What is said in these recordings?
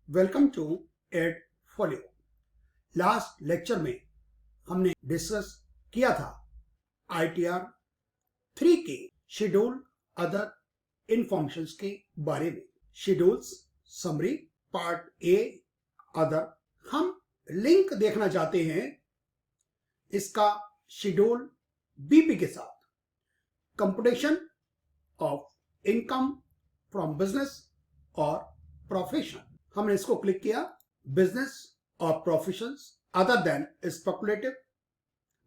Welcome to Edfolio. Last lecture में हमने discuss किया था ITR 3 के शेड्यूल अदर इन्फॉर्मेशंस के बारे में। Schedules summary part A other. हम लिंक देखना चाहते हैं इसका शेड्यूल बीपी के साथ, computation of income from business और प्रोफेशन। हमने इसको क्लिक किया। बिजनेस और professions other than speculative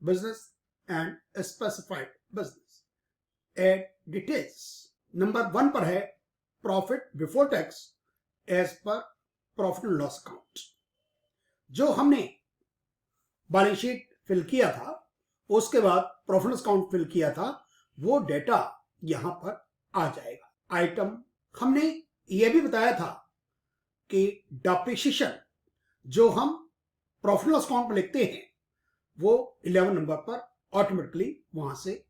business and specified business. Add details. Number 1 पर है profit before tax as per profit and loss account. जो हमने बैलेंस शीट फिल किया था, उसके बाद प्रॉफिट अकाउंट फिल किया था, वो डेटा यहां पर आ जाएगा। आइटम हमने यह भी बताया था कि डेप्रिसिएशन जो हम प्रॉफिट लॉस अकाउंट में लिखते हैं वो 11 नंबर पर ऑटोमेटिकली वहां से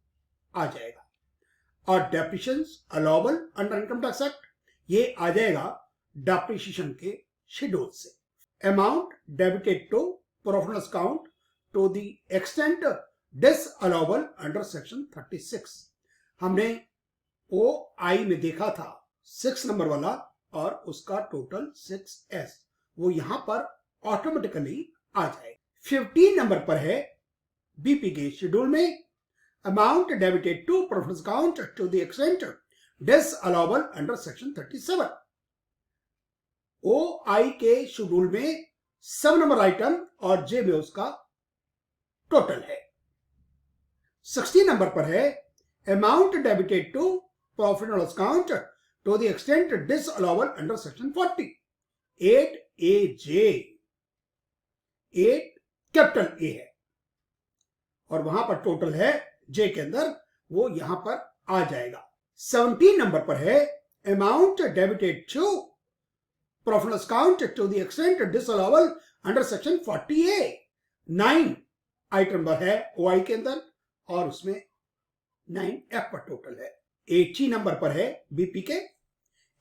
आ जाएगा। और depreciation allowable under income tax act ये आ जाएगा डेप्रिसिएशन के शेड्यूल से। Amount debited to profit loss account to the extent disallowable under section 36। हमने OI में देखा था 6 नंबर वाला और उसका टोटल 6S, वो यहां पर ऑटोमेटिकली आ जाएगा। 15 नंबर पर है बीपी के शेड्यूल में amount debited to profit account to the extent disallowable under section 37। OI के शेड्यूल में 7 नंबर आइटम और जे में उसका टोटल है। 16 नंबर पर है amount debited to profit and loss account to the extent disallowable under section 40। 8AJ 8 capital A है और वहां पर टोटल है J के अंदर, वो यहां पर आ जाएगा। 17 नंबर पर है amount debited to profit loss account to the extent disallowable under section 40A। 9 item number है OI के अंदर और उसमें 9F पर टोटल है। 80 नंबर पर है बीपी के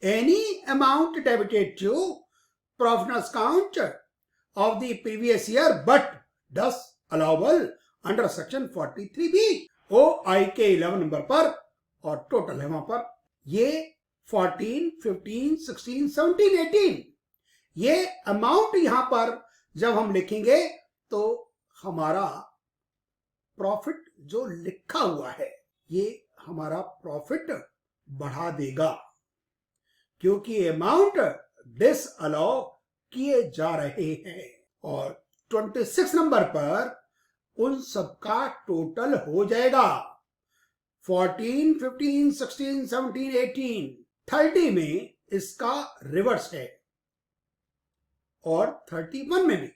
any amount debited to profit account of the previous year but thus allowable under section 43B। OI के 11 नंबर पर और टोटल है वहां पर ये 14, 15, 16, 17, 18। ये अमाउंट यहां पर जब हम लिखेंगे तो हमारा प्रॉफिट जो लिखा हुआ है ये हमारा प्रॉफिट बढ़ा देगा, क्योंकि अमाउंट डिसअलाउ किए जा रहे हैं। और 26 नंबर पर उन सबका टोटल हो जाएगा। 14, 15, 16, 17, 18, 30 में इसका रिवर्स है और 31 में भी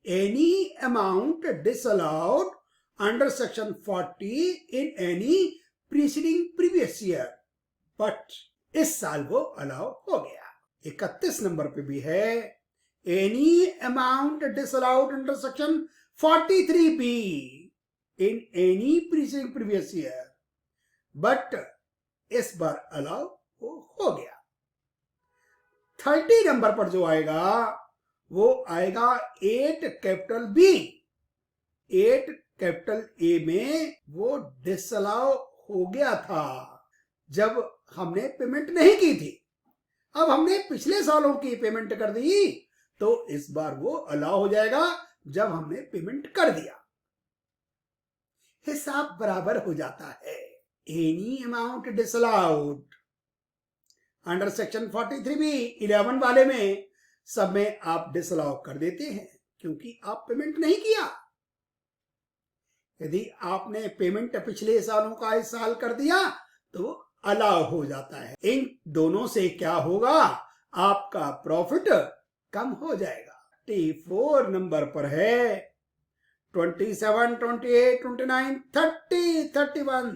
any amount disallowed under section 40 in any preceding previous year but इस साल वो अलाउ हो गया। 31 नंबर पे भी है any amount disallowed under section 43B in any preceding previous year but इस बार अलाउ हो गया। 30 नंबर पर जो आएगा वो आएगा 8 कैपिटल B। 8 कैपिटल A में वो डिसअलाउ हो गया था जब हमने पेमेंट नहीं की थी। अब हमने पिछले सालों की पेमेंट कर दी तो इस बार वो अलाउ हो जाएगा जब हमने पेमेंट कर दिया। हिसाब बराबर हो जाता है। Any amount disallowed under section 43B 11 वाले में सब में आप डिसअलाउ कर देते हैं क्योंकि आप पेमेंट नहीं किया। यदि आपने पेमेंट पिछले सालों का इस साल कर दिया तो अलाउ हो जाता है। इन दोनों से क्या होगा, आपका प्रॉफिट कम हो जाएगा। 4 नंबर पर है 27, 28, 29, 30, 31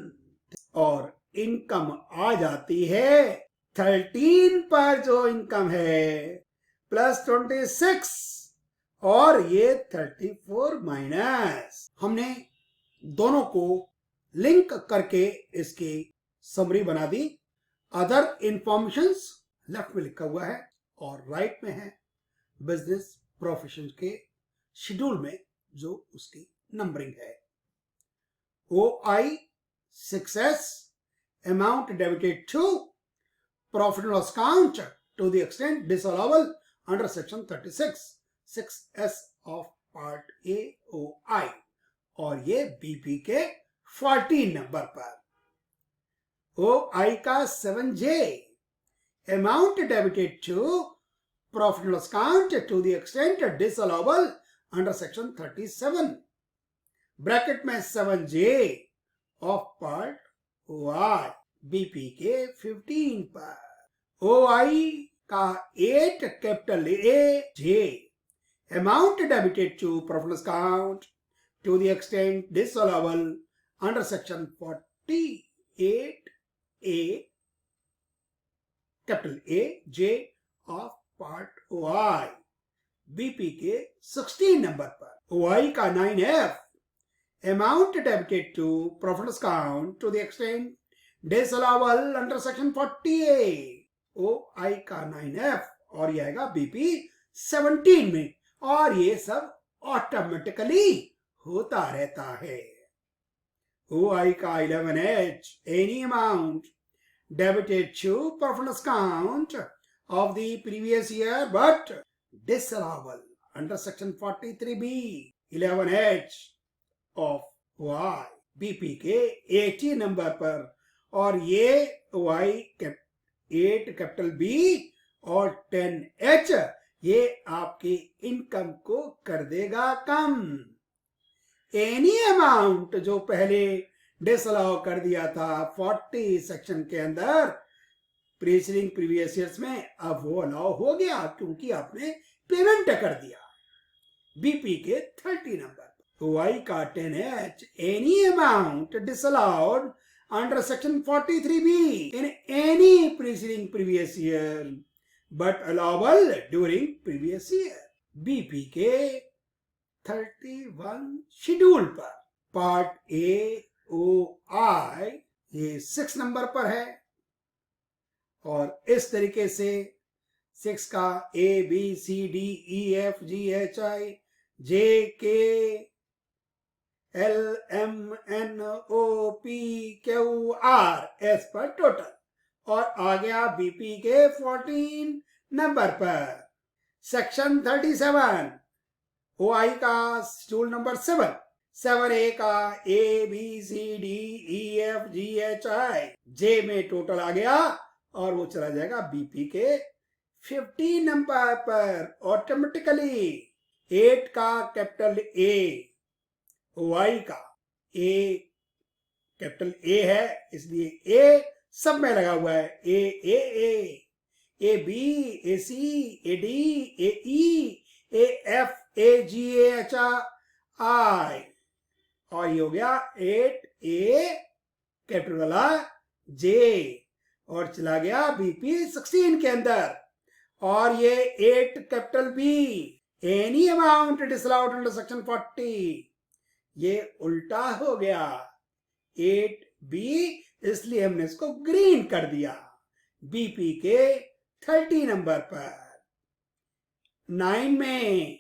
और इनकम आ जाती है 13 पर। जो इनकम है प्लस 26 और ये 34 माइनस। हमने दोनों को लिंक करके इसकी समरी बना दी। अदर इंफॉर्मेशंस लेफ्ट में लिखा हुआ है और राइट में है बिजनेस प्रोफेशन के शेड्यूल में जो उसकी नंबरिंग है। OI 6S amount debited to profit and loss account to the extent disallowable under section 36 6S of part A OI और ये BP के 14 नंबर पर। OI का 7J amount debited to profit and loss account to the extent disallowable under section 37 bracket में 7J of part OI BP के 15 पर। OI का 8 capital AJ amount debited to profit loss account to the extent disallowable under section 48A capital AJ of part OI BP के 16 number पर। OI का 9F amount debited to profit loss account to the extent disallowable under section 40A OI का 9F और ये आएगा BP 17 में और ये सब ऑटोमेटिकली होता रहता है। OI का 11H any amount debited to profit loss account of the previous year but disallowable under section 43B 11H of OI BP के 80 नंबर पर और ये OI 8 कैपिटल B और 10H ये आपकी इनकम को कर देगा कम। एनी अमाउंट जो पहले डिसअलाउ कर दिया था 40 सेक्शन के अंदर प्रीसीडिंग प्रीवियस ईयर्स में, अब वो अलाउ हो गया क्योंकि आपने पेमेंट कर दिया। BP के 30 नंबर OI का 10H any amount disallowed under section 43B in any preceding previous year but allowable during previous year। BP के 31 शेड्यूल पर पार्ट A OI ये 6 नंबर पर है और इस तरीके से 6 का A B C D E F G H I J K L M N O P Q R S पर टोटल और आ गया BP के 14 नंबर पर। सेक्शन 37 OI का शेड्यूल नंबर 7A का A B C D E F G H I J में total आ गया और वो चला जाएगा BP के 50 नंबर पर ऑटोमेटिकली। 8 का कैपिटल A OI का A कैपिटल A है इसलिए A सब में लगा हुआ है। A B A C A D A E A F A G A H I और ये हो गया 8A कैपिटल वाला J और चला गया BP 16 के अंदर और ये 8 capital B any amount disallowed under section 40 ये उल्टा हो गया 8B इसलिए हमने इसको ग्रीन कर दिया। BP के 30 नंबर पर 9 में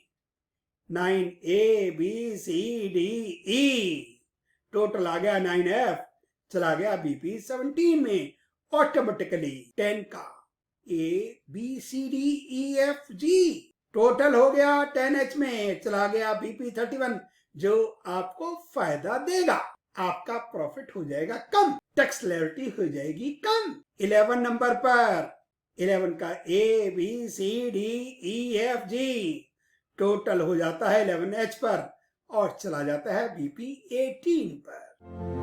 9A B C D E total आ गया 9F चला गया BP 17 में ऑटोमेटिकली। 10 का A B C D E F G total हो गया 10H में चला गया BP 31 जो आपको फायदा देगा। आपका प्रॉफिट हो जाएगा कम, टैक्स लायबिलिटी हो जाएगी कम। 11 नंबर पर 11 का A B C D E F G total हो जाता है 11H पर और चला जाता है BP 18 पर।